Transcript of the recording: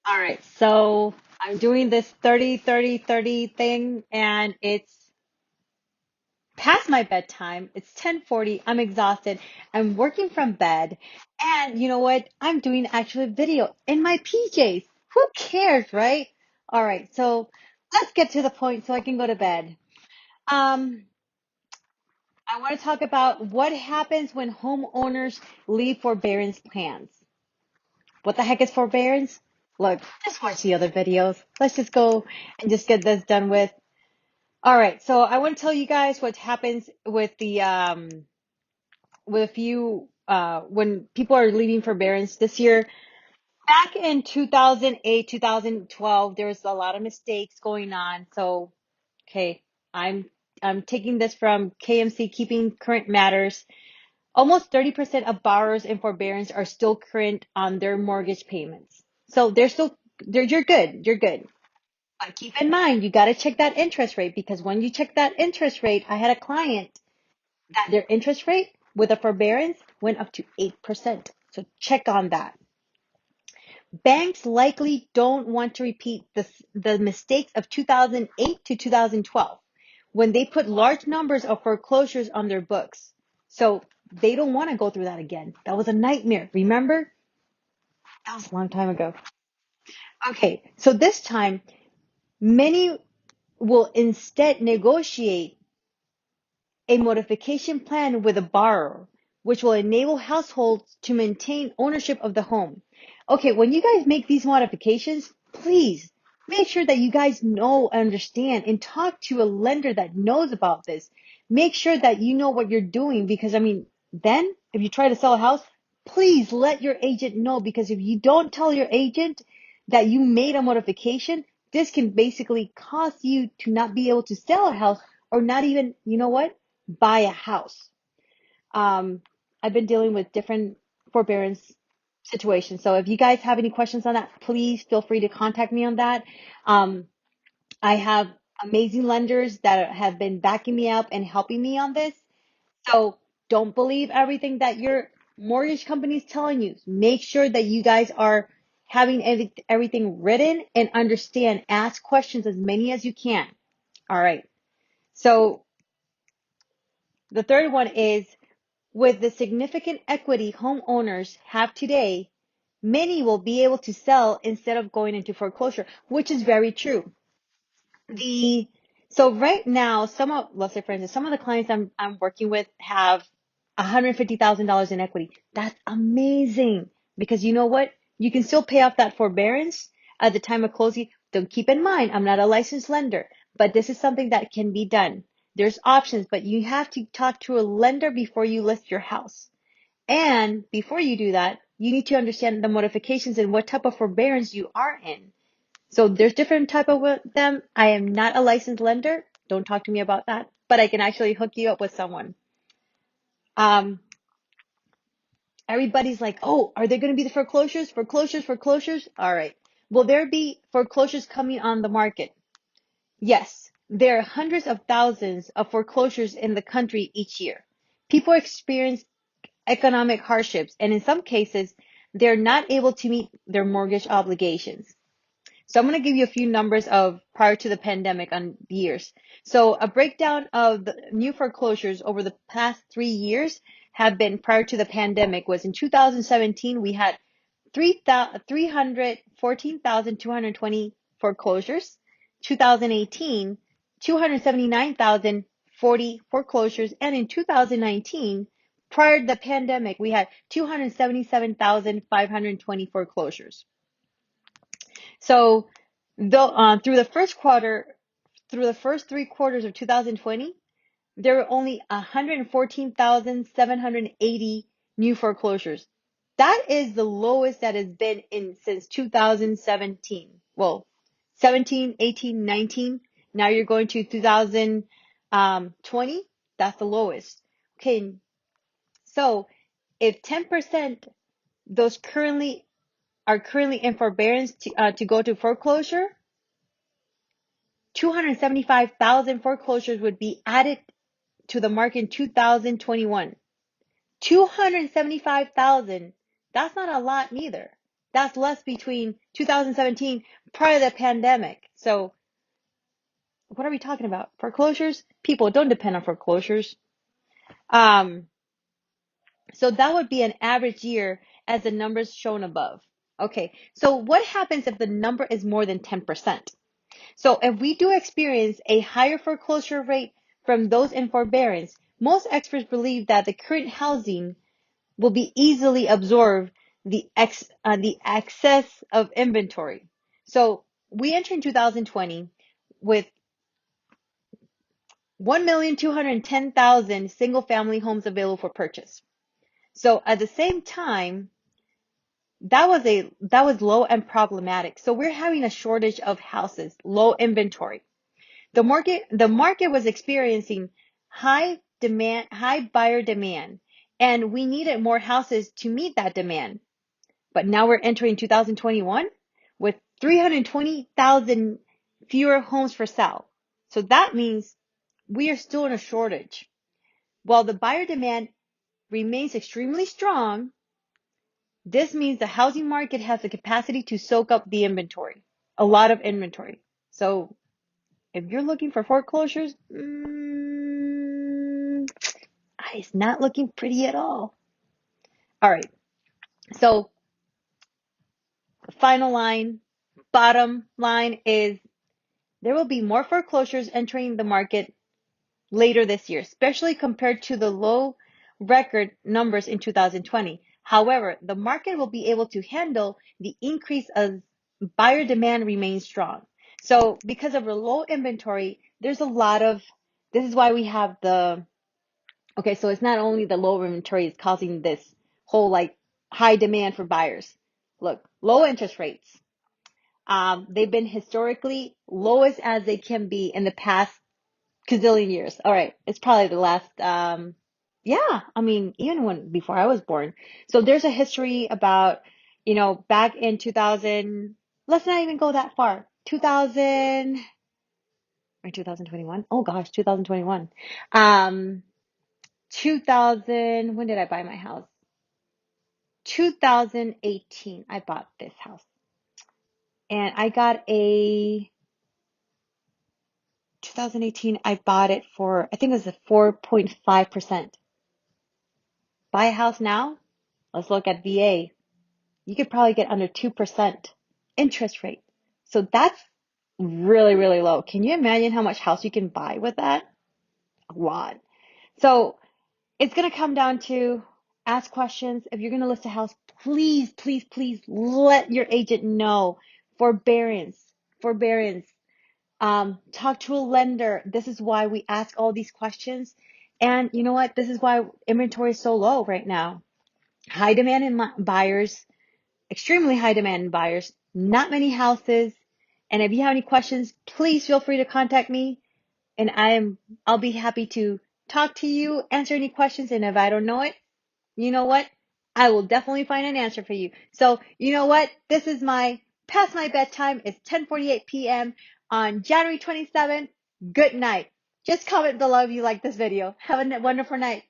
All right, so I'm doing this 30 thing and it's past my bedtime. It's 10:40. I'm exhausted. I'm working from bed. And you know what? I'm doing actually a video in my PJs. Who cares, right? All right, so let's get to the point so I can go to bed. Um, I want to talk about what happens when homeowners leave forbearance plans. What the heck is forbearance? Look, just watch the other videos. Let's just go and just get this done with. All right, so I want to tell you guys what happens with the with a few when people are leaving forbearance this year. Back in 2008, 2012, there was a lot of mistakes going on. So, okay, I'm I'm taking this from KMC Keeping Current Matters. Almost 30% of borrowers in forbearance are still current on their mortgage payments. So you're good. You're good. But keep in mind, you got to check that interest rate because when you check that interest rate, I had a client that their interest rate with a forbearance went up to 8%. So check on that. Banks likely don't want to repeat the mistakes of 2008 to 2012 when they put large numbers of foreclosures on their books. So they don't want to go through that again. That was a nightmare. Remember? That was a long time ago. Okay, so this time, many will instead negotiate a modification plan with a borrower, which will enable households to maintain ownership of the home. Okay, when you guys make these modifications, please make sure that you guys know, understand, and talk to a lender that knows about this. Make sure that you know what you're doing because, I mean, then if you try to sell a house, please let your agent know because if you don't tell your agent that you made a modification, this can basically cause you to not be able to sell a house or not even, you know what? Buy a house. Um, I've been dealing with different forbearance situations. So if you guys have any questions on that, please feel free to contact me on that. Um, I have amazing lenders that have been backing me up and helping me on this. So don't believe everything that your mortgage company is telling you. Make sure that you guys are having everything written and understand. Ask questions as many as you can. All right. So the third one is with the significant equity homeowners have today, many will be able to sell instead of going into foreclosure, which is very true. The so right now, let's say for instance, some of the clients I'm working with have $150,000 in equity. That's amazing because you know what? You can still pay off that forbearance at the time of closing. Don't keep in mind, I'm not a licensed lender, but this is something that can be done. There's options, but you have to talk to a lender before you list your house. And before you do that, you need to understand the modifications and what type of forbearance you are in. So there's different type of them. I am not a licensed lender. Don't talk to me about that, but I can actually hook you up with someone. Um, Everybody's like, oh, are there going to be the foreclosures? Foreclosures, foreclosures? All right. Will there be foreclosures coming on the market? Yes. There are hundreds of thousands of foreclosures in the country each year. People experience economic hardships, and in some cases, they're not able to meet their mortgage obligations. So I'm going to give you a few numbers of prior to the pandemic on years. So a breakdown of the new foreclosures over the past 3 years have been prior to the pandemic was in 2017, we had 314,220 foreclosures. 2018, 279,040 foreclosures. And in 2019, prior to the pandemic, we had 277,520 foreclosures. So through the first 3 quarters of 2020, there were only 114,780 new foreclosures. That is the lowest that has been in since 2017. Well, 17, 18, 19. Now you're going to 2020. That's the lowest. Okay, so if 10% those currently in forbearance to go to foreclosure, 275,000 foreclosures would be added to the market in 2021. 275,000. That's not a lot neither. That's less between 2017 prior to the pandemic. So what are we talking about? Foreclosures? People don't depend on foreclosures. Um, so that would be an average year as the numbers shown above. Okay, so what happens if the number is more than 10%? So if we do experience a higher foreclosure rate from those in forbearance, most experts believe that the current housing will be easily absorb the excess of inventory. So we enter in 2020 with 1,210,000 single family homes available for purchase. So at the same time, that was low and problematic. So we're having a shortage of houses, low inventory. The market was experiencing high buyer demand, and we needed more houses to meet that demand. But now we're entering 2021 with 320,000 fewer homes for sale. So that means we are still in a shortage. While the buyer demand remains extremely strong, this means the housing market has the capacity to soak up the inventory, a lot of inventory. So if you're looking for foreclosures, it's not looking pretty at all. All right. So bottom line is there will be more foreclosures entering the market later this year, especially compared to the low record numbers in 2020. However, the market will be able to handle the increase as buyer demand remains strong. So because of a low inventory, there's a lot of, this is why we have okay, so it's not only the low inventory is causing this whole like high demand for buyers. Look, low interest rates. They've been historically lowest as they can be in the past gazillion years. All right, it's probably the last, yeah, I mean, even before I was born. So there's a history about, back in 2000, let's not even go that far. 2000 or 2021. Oh gosh, 2021. 2000, when did I buy my house? 2018, I bought this house. And I got 2018, I bought it for, I think it was a 4.5%. Buy a house now? Let's look at VA. You could probably get under 2% interest rate. So that's really, really low. Can you imagine how much house you can buy with that? A lot. So it's going to come down to ask questions. If you're going to list a house, please, please, please let your agent know. Forbearance, forbearance. Talk to a lender. This is why we ask all these questions. And you know what? This is why inventory is so low right now. High demand in buyers, extremely high demand in buyers, not many houses. And if you have any questions, please feel free to contact me. And I'll be happy to talk to you, answer any questions. And if I don't know it, you know what? I will definitely find an answer for you. So you know what? This is past my bedtime. It's 10:48 p.m. on January 27th. Good night. Just comment below if you like this video. Have a wonderful night.